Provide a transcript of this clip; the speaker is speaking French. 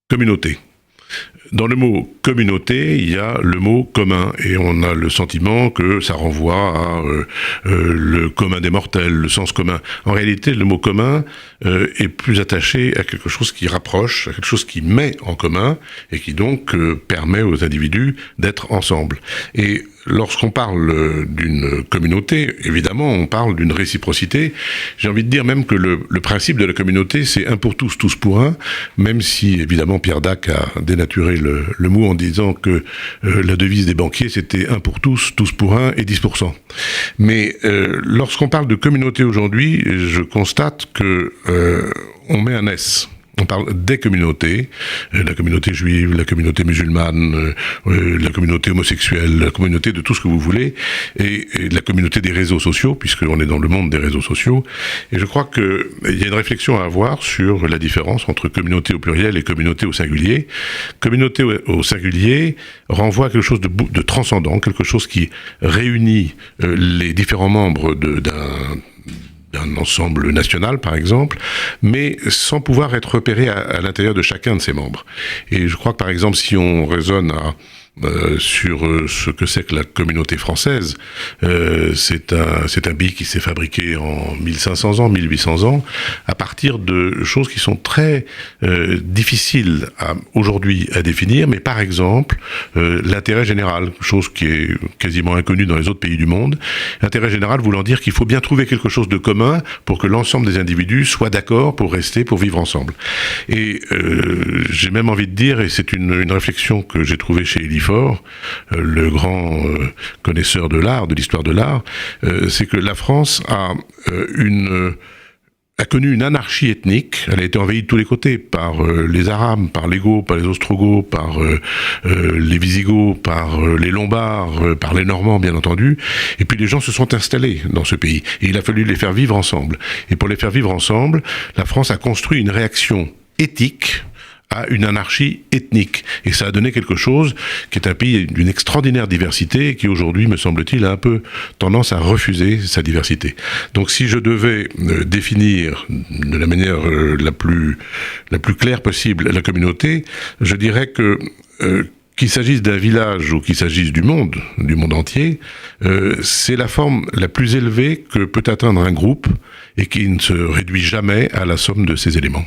Communauté. Dans le mot communauté, il y a le mot commun, et on a le sentiment que ça renvoie à le commun des mortels, le sens commun. En réalité, le mot commun est plus attaché à quelque chose qui rapproche, à quelque chose qui met en commun, et qui donc permet aux individus d'être ensemble. Et lorsqu'on parle d'une communauté, évidemment, on parle d'une réciprocité. J'ai envie de dire même que le principe de la communauté, c'est un pour tous, tous pour un, même si, évidemment, Pierre Dac a dénaturé le mot en disant que la devise des banquiers, c'était un pour tous, tous pour un et 10%. Mais lorsqu'on parle de communauté aujourd'hui, je constate que on met un S. On parle des communautés, la communauté juive, la communauté musulmane, la communauté homosexuelle, la communauté de tout ce que vous voulez, et la communauté des réseaux sociaux, puisqu'on est dans le monde des réseaux sociaux. Et je crois qu'il y a une réflexion à avoir sur la différence entre communauté au pluriel et communauté au singulier. Communauté au singulier renvoie à quelque chose de transcendant, quelque chose qui réunit les différents membres d'un ensemble national, par exemple, mais sans pouvoir être repéré à l'intérieur de chacun de ses membres. Et je crois que, par exemple, si on raisonne sur ce que c'est que la communauté française, c'est un pays qui s'est fabriqué en 1500 ans, 1800 ans, à partir de choses qui sont très difficiles aujourd'hui à définir, mais par exemple, l'intérêt général, chose qui est quasiment inconnue dans les autres pays du monde, l'intérêt général voulant dire qu'il faut bien trouver quelque chose de commun pour que l'ensemble des individus soient d'accord pour rester, pour vivre ensemble. Et j'ai même envie de dire, et c'est une réflexion que j'ai trouvée chez Elie Faure, le grand connaisseur de l'art, de l'histoire de l'art, c'est que la France a connu une anarchie ethnique. Elle a été envahie de tous les côtés par les Arabes, par les Goths, par les Ostrogoths, par les Visigoths, par les Lombards, par les Normands, bien entendu. Et puis les gens se sont installés dans ce pays. Et il a fallu les faire vivre ensemble. Et pour les faire vivre ensemble, la France a construit une réaction éthique à une anarchie ethnique. Et ça a donné quelque chose qui est un pays d'une extraordinaire diversité et qui aujourd'hui, me semble-t-il, a un peu tendance à refuser sa diversité. Donc si je devais définir de la manière la plus claire possible la communauté, je dirais que qu'il s'agisse d'un village ou qu'il s'agisse du monde entier, c'est la forme la plus élevée que peut atteindre un groupe et qui ne se réduit jamais à la somme de ses éléments.